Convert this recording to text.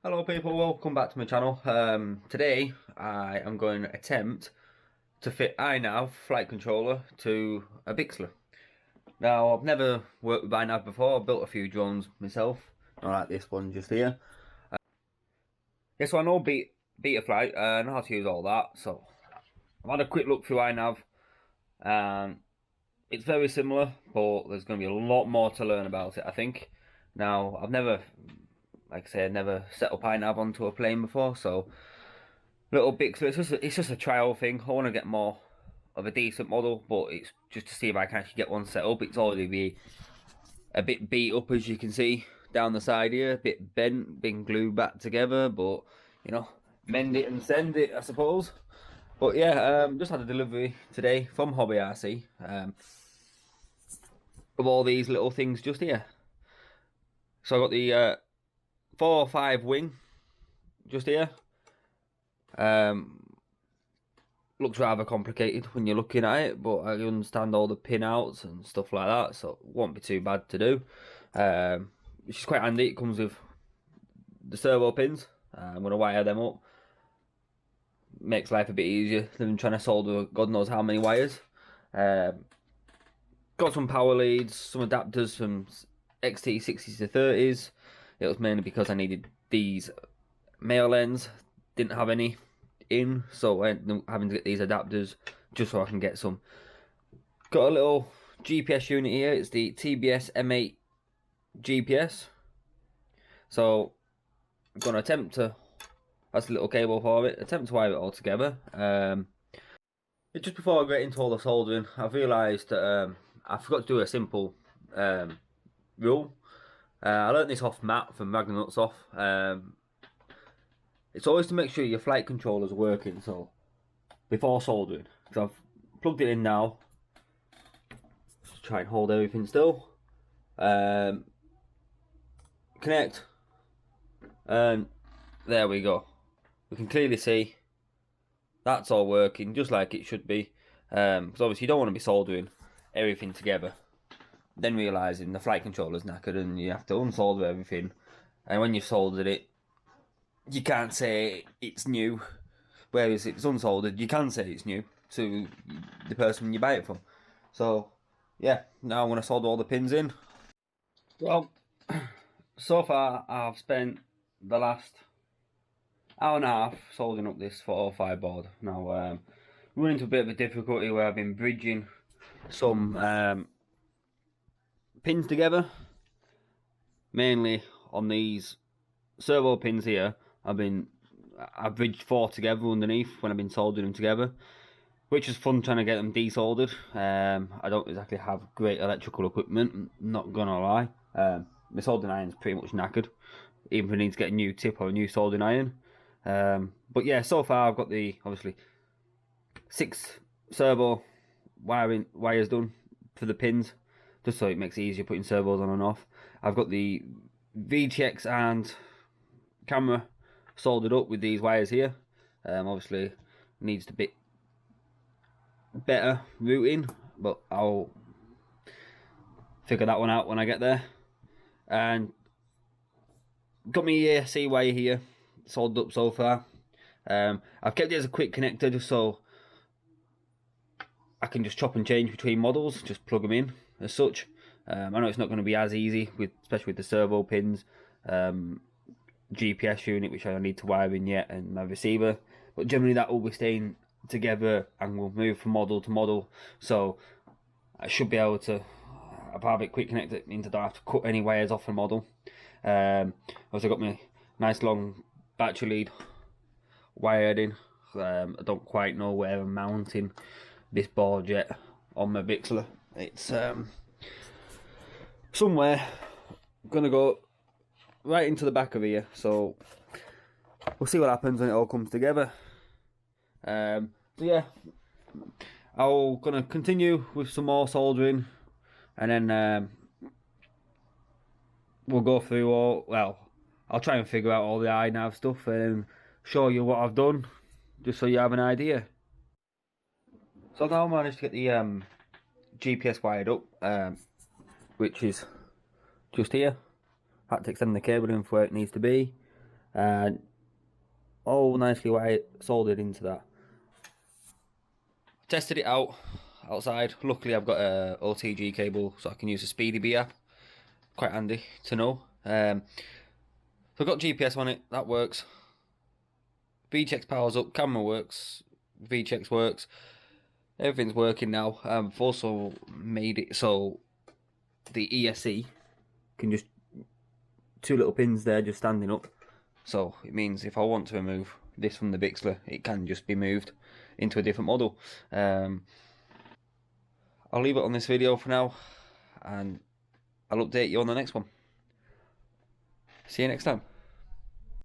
Hello people, welcome back to my channel. Today I am going to attempt to fit INAV flight controller to a Bixler. Now I've never worked with INAV before. I've built a few drones myself, not like this one just here. Yeah, so I know beta flight, I know how to use all that. So I've had a quick look through INAV and it's very similar, but there's going to be a lot more to learn about it, I think. Now I've never, like I said, never set up INAV onto a plane before, so little Bixler, it's just a trial thing. I want to get more of a decent model, but it's just to see if I can actually get one set up. It's already a bit beat up, as you can see down the side here, a bit bent, been glued back together, but you know, mend it and send it, I suppose. But yeah, just had a delivery today from Hobby RC of all these little things just here. So I got the 4-5 wing just here. Looks rather complicated when you're looking at it, but I understand all the pin outs and stuff like that, so it won't be too bad to do. Which is quite handy. It comes with the servo pins. I'm going to wire them up. Makes life a bit easier than trying to solder God knows how many wires. Got some power leads, some adapters from XT60s to 30s. It was mainly because I needed these male ends, didn't have any in, so I ended up having to get these adapters just so I can get some. Got a little GPS unit here. It's the TBS M8 GPS. So I'm going to attempt to, that's a little cable for it, attempt to wire it all together. Just before I get into all the soldering, I've realised that I forgot to do a simple rule. I learnt this off Matt from Magnanuts Off. It's always to make sure your flight controller's working, so before soldering. So I've plugged it in now. Just try and hold everything still. Connect. And there we go. We can clearly see that's all working just like it should be. Because obviously you don't want to be soldering everything together, then realising the flight controller's knackered and you have to unsolder everything. And when you've soldered it, you can't say it's new, whereas if it's unsoldered, you can say it's new to the person you buy it from. So, yeah, now I'm going to solder all the pins in. Well, so far I've spent the last hour and a half soldering up this 405 board. Now, running into a bit of a difficulty where I've been bridging some pins together, mainly on these servo pins here. I've bridged 4 together underneath when I've been soldering them together, which is fun trying to get them desoldered. I don't exactly have great electrical equipment, not gonna lie. My soldering iron's pretty much knackered, even if I need to get a new tip or a new soldering iron. But yeah, so far I've got the, obviously, 6 servo wires done for the pins, just so it makes it easier putting servos on and off. I've got the VTX and camera soldered up with these wires here. Obviously needs a bit better routing, but I'll figure that one out when I get there. And got my ESC wire here soldered up so far. I've kept it as a quick connector just so I can just chop and change between models, just plug them in as such. I know it's not going to be as easy, especially with the servo pins, GPS unit, which I need to wire in yet, and my receiver. But generally that will be staying together and will move from model to model. So I should be able to have it quick connected, means I don't have to cut any wires off the model. Also got my nice long battery lead wired in. I don't quite know where I'm mounting this board yet on my Bixler. It's somewhere. I'm gonna go right into the back of here, so we'll see what happens when it all comes together. So yeah, I'm gonna continue with some more soldering, and then we'll go through all, well, I'll try and figure out all the INAV stuff and show you what I've done, just so you have an idea. So now I managed to get the GPS wired up, which is just here. Had to extend the cable in for where it needs to be. and all nicely wired, soldered into that. Tested it out outside. Luckily I've got a OTG cable so I can use the SpeedyBee app. Quite handy to know. So I've got GPS on it, that works. VCheck's powers up, camera works, VCheck's works. Everything's working now. I've also made it so the ESC can just, two little pins there just standing up. So it means if I want to remove this from the Bixler, it can just be moved into a different model. I'll leave it on this video for now, and I'll update you on the next one. See you next time.